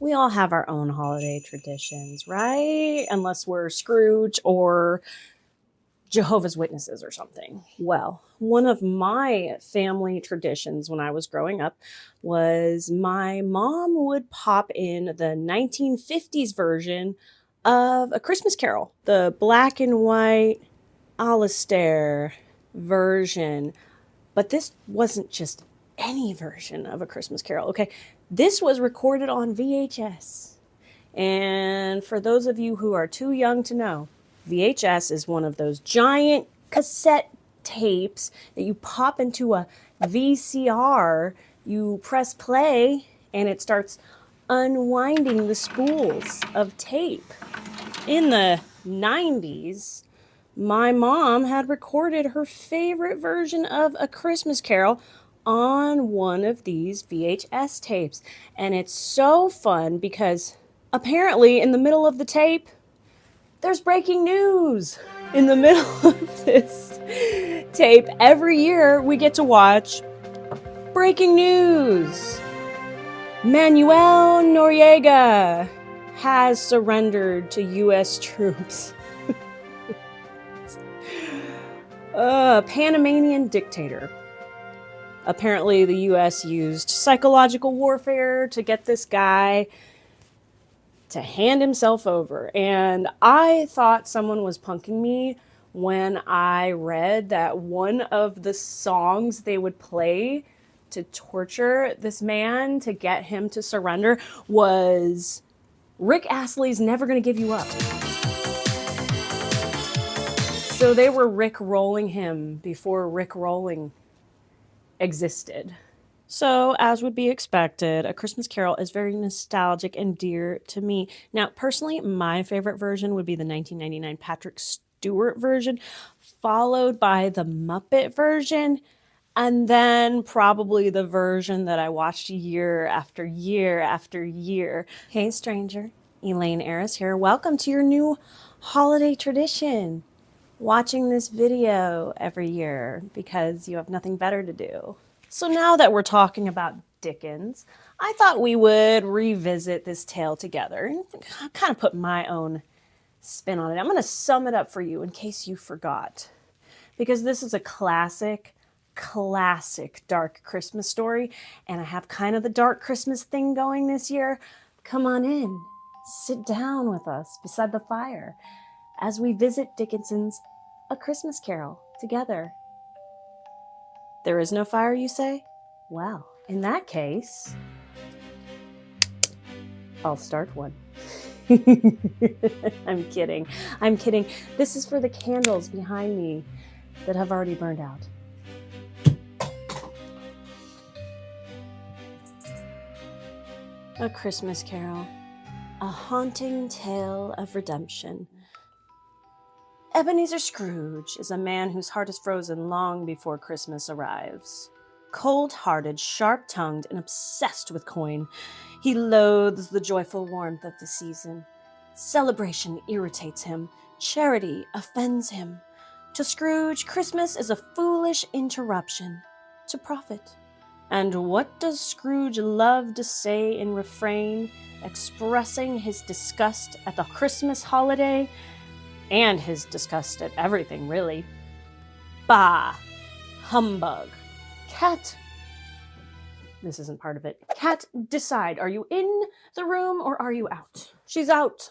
We all have our own holiday traditions, right? Unless we're Scrooge or Jehovah's Witnesses or something. Well, one of my family traditions when I was growing up was my mom would pop in the 1950s version of A Christmas Carol, the black and white Alistair version. But this wasn't just any version of A Christmas Carol, okay? This was recorded on VHS. And for those of you who are too young to know, VHS is one of those giant cassette tapes that you pop into a VCR, you press play, and it starts unwinding the spools of tape. In the 90s, my mom had recorded her favorite version of A Christmas Carol on one of these VHS tapes. And it's so fun because apparently in the middle of the tape, there's breaking news. In the middle of this tape, every year we get to watch breaking news. Manuel Noriega has surrendered to U.S. troops. Panamanian dictator. Apparently, the U.S. used psychological warfare to get this guy to hand himself over. And I thought someone was punking me when I read that one of the songs they would play to torture this man to get him to surrender was Rick Astley's Never Gonna Give You Up. So they were Rick rolling him before Rick rolling existed. So, as would be expected, A Christmas Carol is very nostalgic and dear to me. Now, personally, my favorite version would be the 1999 Patrick Stewart version, followed by the Muppet version, and then probably the version that I watched year after year after year. Hey, stranger. Elaine, Aeris here. Welcome to your new holiday tradition. Watching this video every year because you have nothing better to do. So now that we're talking about Dickens, I thought we would revisit this tale together and kind of put my own spin on it. I'm going to sum it up for you in case you forgot. Because this is a classic dark Christmas story, and I have kind of the dark Christmas thing going this year. Come on in, sit down with us beside the fire as we visit Dickens's A Christmas Carol together. There is no fire, you say? Well, in that case, I'll start one. I'm kidding. This is for the candles behind me that have already burned out. A Christmas Carol, a haunting tale of redemption. Ebenezer Scrooge is a man whose heart is frozen long before Christmas arrives. Cold-hearted, sharp-tongued, and obsessed with coin, he loathes the joyful warmth of the season. Celebration irritates him. Charity offends him. To Scrooge, Christmas is a foolish interruption to profit. And what does Scrooge love to say in refrain, expressing his disgust at the Christmas holiday? And his disgust at everything, really. Bah! Humbug. Cat. This isn't part of it. Cat, decide. Are you in the room or are you out? She's out.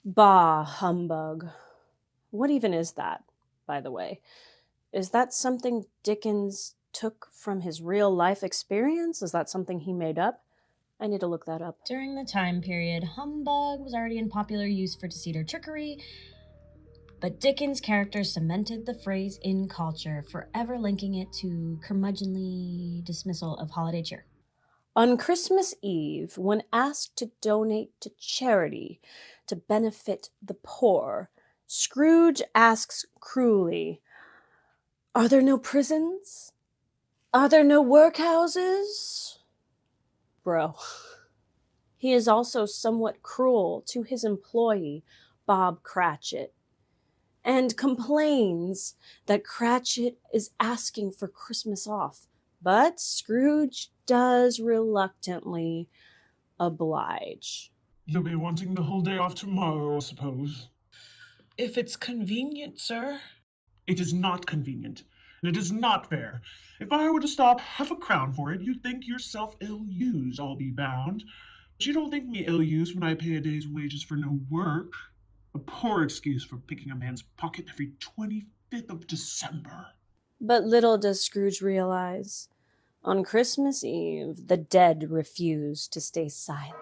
Bah! Humbug. What even is that, by the way? Is that something Dickens took from his real life experience? Is that something he made up? I need to look that up. During the time period, humbug was already in popular use for deceit or trickery, but Dickens' character cemented the phrase in culture, forever linking it to curmudgeonly dismissal of holiday cheer. On Christmas Eve, when asked to donate to charity to benefit the poor, Scrooge asks cruelly, "Are there no prisons? Are there no workhouses?" Bro. He is also somewhat cruel to his employee, Bob Cratchit, and complains that Cratchit is asking for Christmas off. But Scrooge does reluctantly oblige. You'll be wanting the whole day off tomorrow, I suppose. If it's convenient, sir. It is not convenient, and it is not fair. If I were to stop half a crown for it, you'd think yourself ill-used, I'll be bound. But you don't think me ill-used when I pay a day's wages for no work. A poor excuse for picking a man's pocket every 25th of December. But little does Scrooge realize, on Christmas Eve, the dead refuse to stay silent.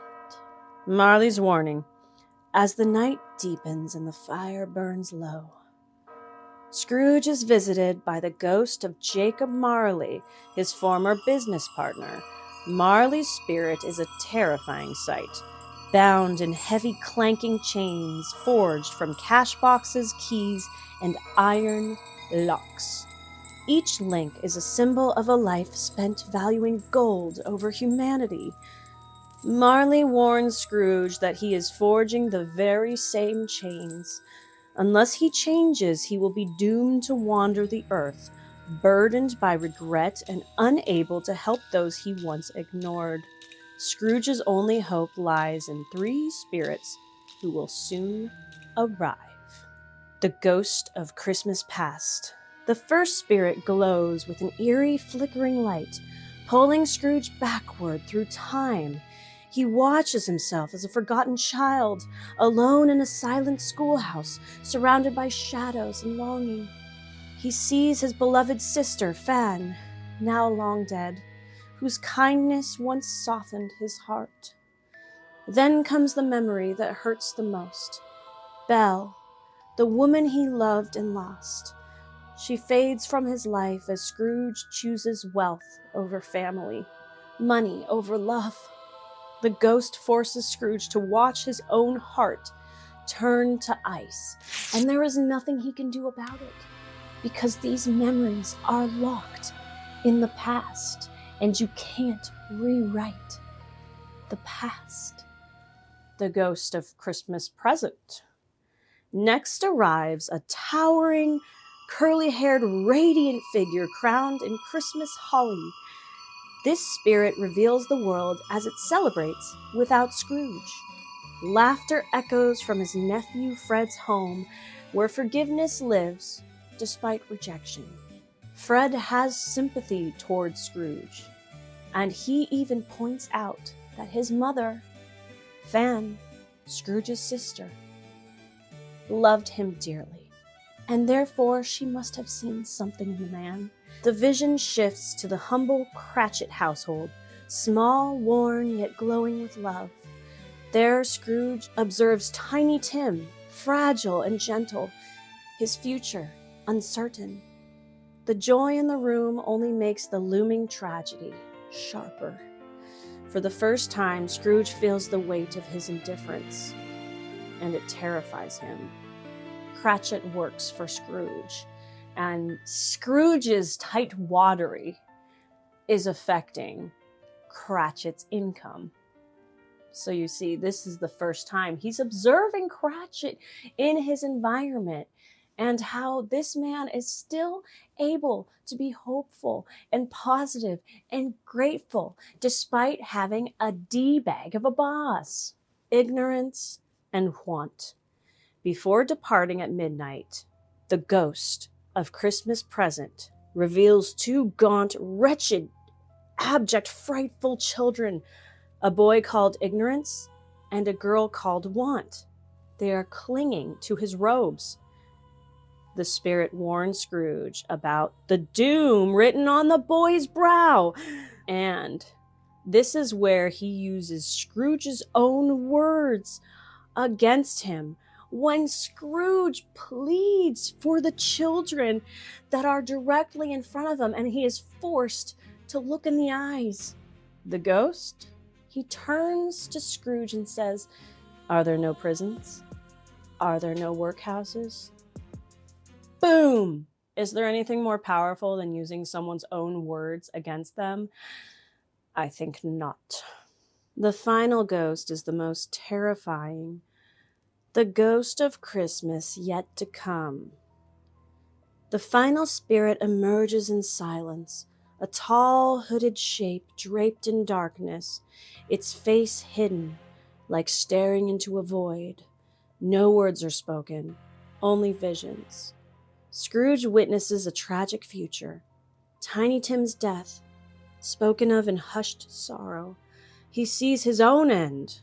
Marley's warning. As the night deepens and the fire burns low, Scrooge is visited by the ghost of Jacob Marley, his former business partner. Marley's spirit is a terrifying sight, bound in heavy clanking chains forged from cash boxes, keys, and iron locks. Each link is a symbol of a life spent valuing gold over humanity. Marley warns Scrooge that he is forging the very same chains. Unless he changes, he will be doomed to wander the earth, burdened by regret and unable to help those he once ignored. Scrooge's only hope lies in three spirits who will soon arrive. The Ghost of Christmas Past. The first spirit glows with an eerie, flickering light, pulling Scrooge backward through time. He watches himself as a forgotten child, alone in a silent schoolhouse, surrounded by shadows and longing. He sees his beloved sister, Fan, now long dead, whose kindness once softened his heart. Then comes the memory that hurts the most. Belle, the woman he loved and lost. She fades from his life as Scrooge chooses wealth over family, money over love. The ghost forces Scrooge to watch his own heart turn to ice, and there is nothing he can do about it, because these memories are locked in the past, and you can't rewrite the past. The Ghost of Christmas Present. Next arrives a towering, curly-haired, radiant figure crowned in Christmas holly. This spirit reveals the world as it celebrates without Scrooge. Laughter echoes from his nephew Fred's home, where forgiveness lives despite rejection. Fred has sympathy towards Scrooge, and he even points out that his mother, Fan, Scrooge's sister, loved him dearly, and therefore she must have seen something in the man. The vision shifts to the humble Cratchit household, small, worn, yet glowing with love. There Scrooge observes Tiny Tim, fragile and gentle, his future uncertain. The joy in the room only makes the looming tragedy sharper. For the first time, Scrooge feels the weight of his indifference, and it terrifies him. Cratchit works for Scrooge, and Scrooge's tight watery is affecting Cratchit's income. So you see, this is the first time he's observing Cratchit in his environment, and how this man is still able to be hopeful and positive and grateful despite having a D-bag of a boss. Ignorance and want. Before departing at midnight, the Ghost of Christmas Present reveals two gaunt, wretched, abject, frightful children, a boy called Ignorance and a girl called Want. They are clinging to his robes. The spirit warns Scrooge about the doom written on the boy's brow, and this is where he uses Scrooge's own words against him when Scrooge pleads for the children that are directly in front of him, and he is forced to look in the eyes. The ghost, he turns to Scrooge and says, "Are there no prisons? Are there no workhouses?" Boom! Is there anything more powerful than using someone's own words against them? I think not. The final ghost is the most terrifying. The Ghost of Christmas Yet to Come. The final spirit emerges in silence, a tall, hooded shape draped in darkness, its face hidden, like staring into a void. No words are spoken, only visions. Scrooge witnesses a tragic future. Tiny Tim's death, spoken of in hushed sorrow. He sees his own end.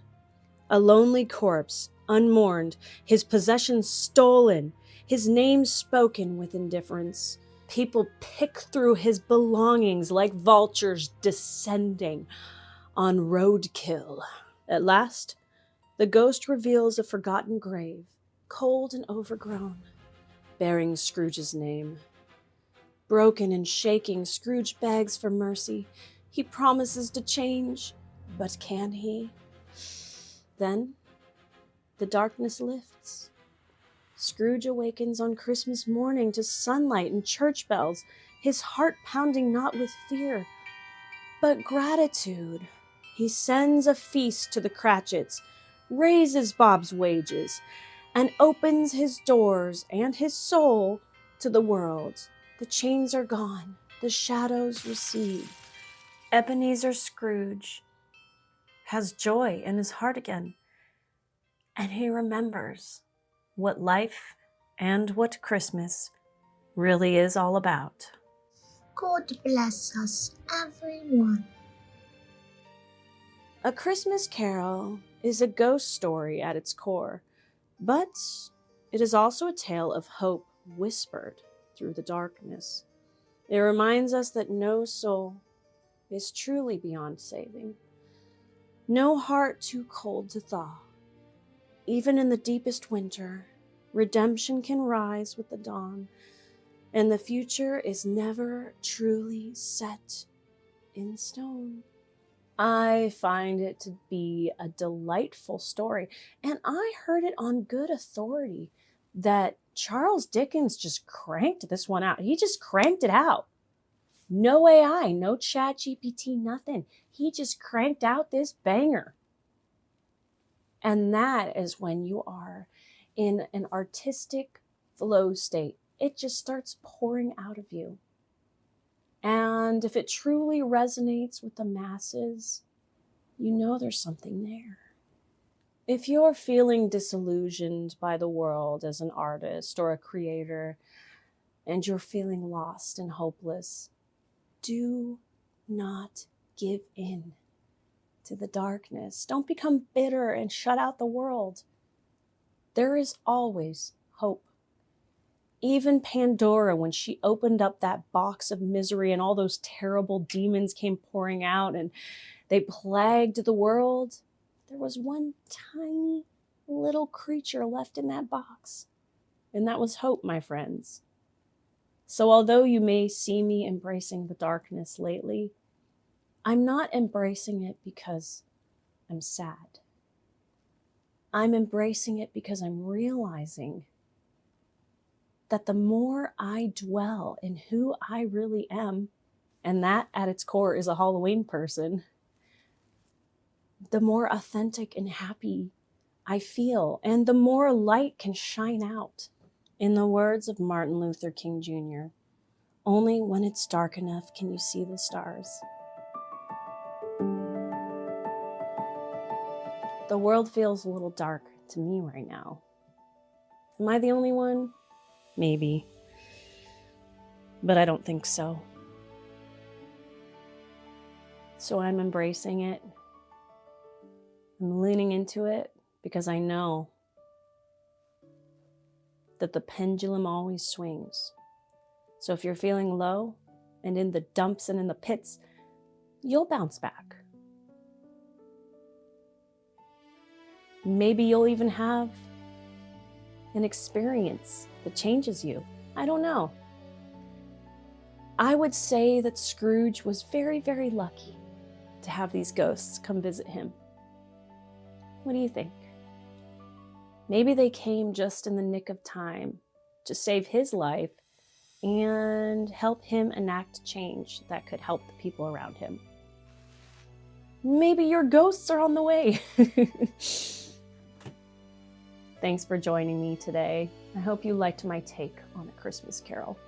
A lonely corpse, unmourned, his possessions stolen, his name spoken with indifference. People pick through his belongings like vultures descending on roadkill. At last, the ghost reveals a forgotten grave, cold and overgrown, bearing Scrooge's name. Broken and shaking, Scrooge begs for mercy. He promises to change, but can he? Then, the darkness lifts. Scrooge awakens on Christmas morning to sunlight and church bells, his heart pounding not with fear, but gratitude. He sends a feast to the Cratchits, raises Bob's wages, and opens his doors and his soul to the world. The chains are gone, the shadows recede. Ebenezer Scrooge has joy in his heart again, and he remembers what life and what Christmas really is all about. God bless us, everyone. A Christmas Carol is a ghost story at its core, but it is also a tale of hope whispered through the darkness. It reminds us that no soul is truly beyond saving, no heart too cold to thaw. Even in the deepest winter, redemption can rise with the dawn, and the future is never truly set in stone. I find it to be a delightful story, and I heard it on good authority that Charles Dickens just cranked this one out. He just cranked it out. No AI, no chat GPT, nothing. He just cranked out this banger. And that is when you are in an artistic flow state. It just starts pouring out of you. And if it truly resonates with the masses, you know there's something there. If you're feeling disillusioned by the world as an artist or a creator, and you're feeling lost and hopeless, do not give in to the darkness. Don't become bitter and shut out the world. There is always hope. Even Pandora, when she opened up that box of misery and all those terrible demons came pouring out and they plagued the world, there was one tiny little creature left in that box. And that was hope, my friends. So although you may see me embracing the darkness lately, I'm not embracing it because I'm sad. I'm embracing it because I'm realizing that the more I dwell in who I really am, and that at its core is a Halloween person, the more authentic and happy I feel, and the more light can shine out. In the words of Martin Luther King Jr., only when it's dark enough can you see the stars. The world feels a little dark to me right now. Am I the only one? Maybe. But I don't think so. So I'm embracing it. I'm leaning into it because I know that the pendulum always swings. So if you're feeling low and in the dumps and in the pits, you'll bounce back. Maybe you'll even have an experience that changes you. I don't know. I would say that Scrooge was very, very lucky to have these ghosts come visit him. What do you think? Maybe they came just in the nick of time to save his life and help him enact change that could help the people around him. Maybe your ghosts are on the way. Thanks for joining me today. I hope you liked my take on A Christmas Carol.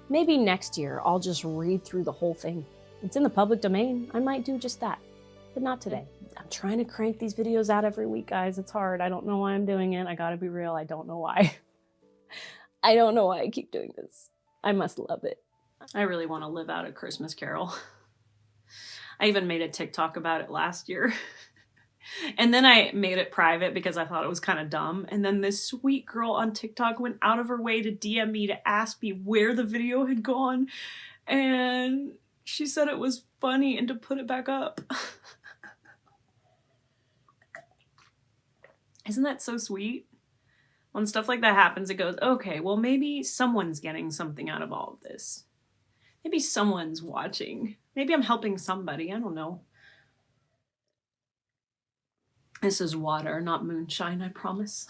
Maybe next year I'll just read through the whole thing. It's in the public domain. I might do just that, but not today. I'm trying to crank these videos out every week, guys. It's hard. I don't know why I'm doing it. I gotta be real. I don't know why. I don't know why I keep doing this. I must love it. I really want to live out A Christmas Carol. I even made a TikTok about it last year. And then I made it private because I thought it was kind of dumb. And then this sweet girl on TikTok went out of her way to DM me to ask me where the video had gone. And she said it was funny and to put it back up. Isn't that so sweet? When stuff like that happens, it goes, okay, well, maybe someone's getting something out of all of this. Maybe someone's watching. Maybe I'm helping somebody. I don't know. This is water, not moonshine, I promise.